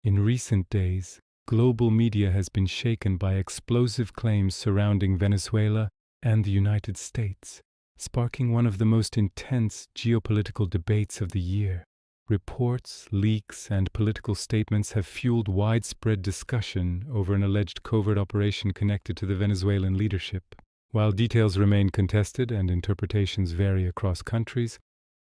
In recent days, global media has been shaken by explosive claims surrounding Venezuela and the United States, sparking one of the most intense geopolitical debates of the year. Reports, leaks, and political statements have fueled widespread discussion over an alleged covert operation connected to the Venezuelan leadership. While details remain contested and interpretations vary across countries,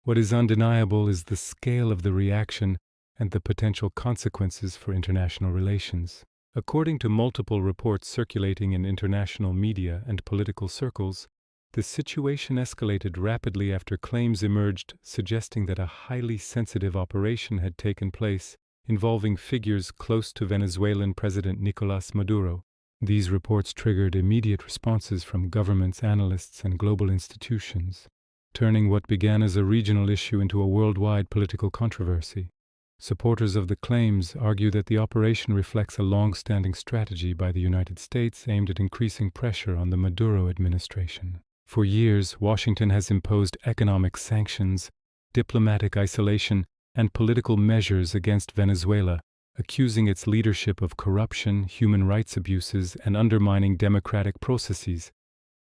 what is undeniable is the scale of the reaction and the potential consequences for international relations. According to multiple reports circulating in international media and political circles, the situation escalated rapidly after claims emerged suggesting that a highly sensitive operation had taken place involving figures close to Venezuelan President Nicolás Maduro. These reports triggered immediate responses from governments, analysts, and global institutions, turning what began as a regional issue into a worldwide political controversy. Supporters of the claims argue that the operation reflects a long-standing strategy by the United States aimed at increasing pressure on the Maduro administration. For years, Washington has imposed economic sanctions, diplomatic isolation, and political measures against Venezuela, accusing its leadership of corruption, human rights abuses, and undermining democratic processes.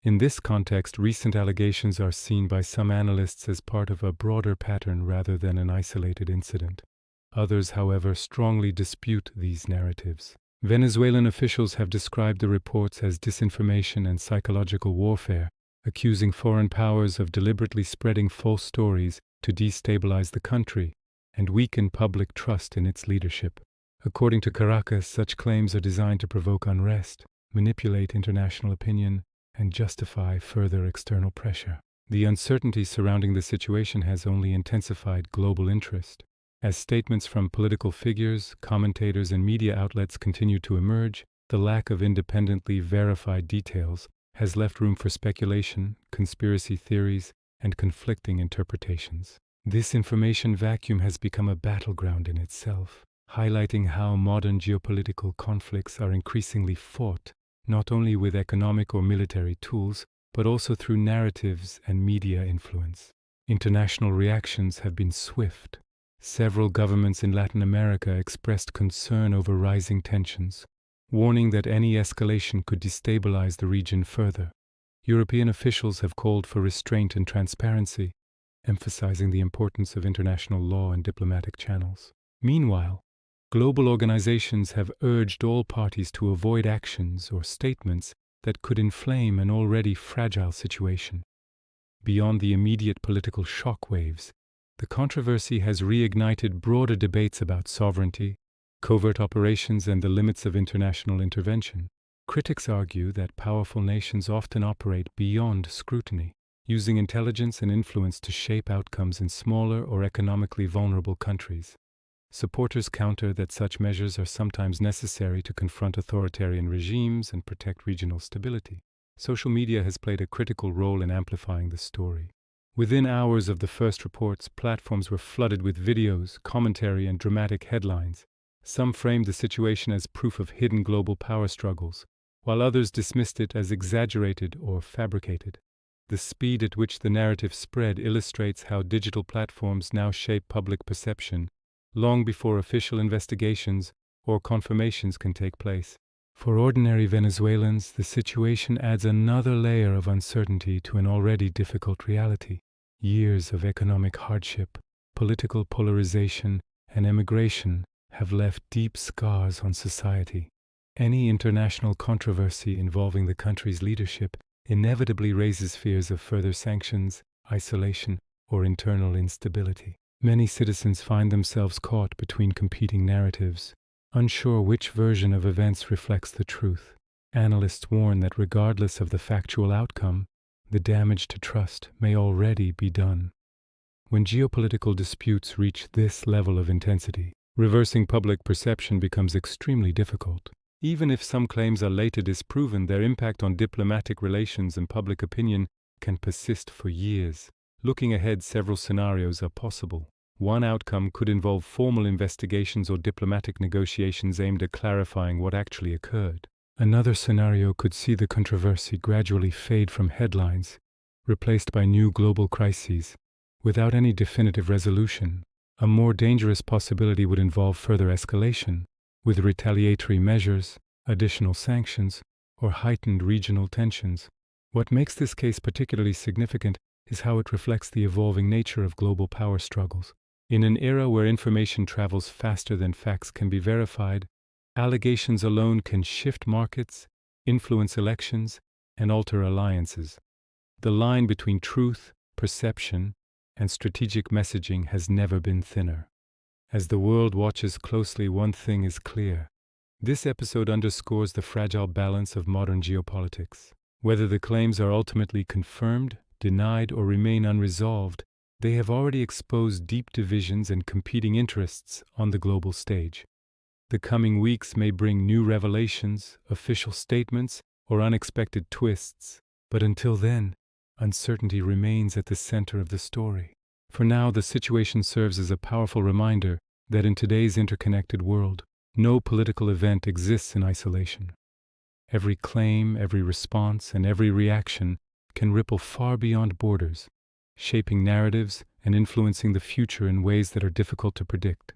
In this context, recent allegations are seen by some analysts as part of a broader pattern rather than an isolated incident. Others, however, strongly dispute these narratives. Venezuelan officials have described the reports as disinformation and psychological warfare, accusing foreign powers of deliberately spreading false stories to destabilize the country and weaken public trust in its leadership. According to Caracas, such claims are designed to provoke unrest, manipulate international opinion, and justify further external pressure. The uncertainty surrounding the situation has only intensified global interest. As statements from political figures, commentators, and media outlets continue to emerge, the lack of independently verified details has left room for speculation, conspiracy theories, and conflicting interpretations. This information vacuum has become a battleground in itself, highlighting how modern geopolitical conflicts are increasingly fought, not only with economic or military tools, but also through narratives and media influence. International reactions have been swift. Several governments in Latin America expressed concern over rising tensions, warning that any escalation could destabilize the region further. European officials have called for restraint and transparency, emphasizing the importance of international law and diplomatic channels. Meanwhile, global organizations have urged all parties to avoid actions or statements that could inflame an already fragile situation. Beyond the immediate political shockwaves, the controversy has reignited broader debates about sovereignty, covert operations, and the limits of international intervention. Critics argue that powerful nations often operate beyond scrutiny, using intelligence and influence to shape outcomes in smaller or economically vulnerable countries. Supporters counter that such measures are sometimes necessary to confront authoritarian regimes and protect regional stability. Social media has played a critical role in amplifying the story. Within hours of the first reports, platforms were flooded with videos, commentary, and dramatic headlines. Some framed the situation as proof of hidden global power struggles, while others dismissed it as exaggerated or fabricated. The speed at which the narrative spread illustrates how digital platforms now shape public perception, long before official investigations or confirmations can take place. For ordinary Venezuelans, the situation adds another layer of uncertainty to an already difficult reality. Years of economic hardship, political polarization, and emigration have left deep scars on society. Any international controversy involving the country's leadership inevitably raises fears of further sanctions, isolation, or internal instability. Many citizens find themselves caught between competing narratives, unsure which version of events reflects the truth. Analysts warn that regardless of the factual outcome, the damage to trust may already be done. When geopolitical disputes reach this level of intensity, reversing public perception becomes extremely difficult. Even if some claims are later disproven, their impact on diplomatic relations and public opinion can persist for years. Looking ahead, several scenarios are possible. One outcome could involve formal investigations or diplomatic negotiations aimed at clarifying what actually occurred. Another scenario could see the controversy gradually fade from headlines, replaced by new global crises, without any definitive resolution. A more dangerous possibility would involve further escalation, with retaliatory measures, additional sanctions, or heightened regional tensions. What makes this case particularly significant is how it reflects the evolving nature of global power struggles. In an era where information travels faster than facts can be verified, allegations alone can shift markets, influence elections, and alter alliances. The line between truth, perception, and strategic messaging has never been thinner. As the world watches closely, one thing is clear. This episode underscores the fragile balance of modern geopolitics. Whether the claims are ultimately confirmed, denied, or remain unresolved, they have already exposed deep divisions and competing interests on the global stage. The coming weeks may bring new revelations, official statements, or unexpected twists, but until then, uncertainty remains at the center of the story. For now, the situation serves as a powerful reminder that in today's interconnected world, no political event exists in isolation. Every claim, every response, and every reaction can ripple far beyond borders, shaping narratives and influencing the future in ways that are difficult to predict.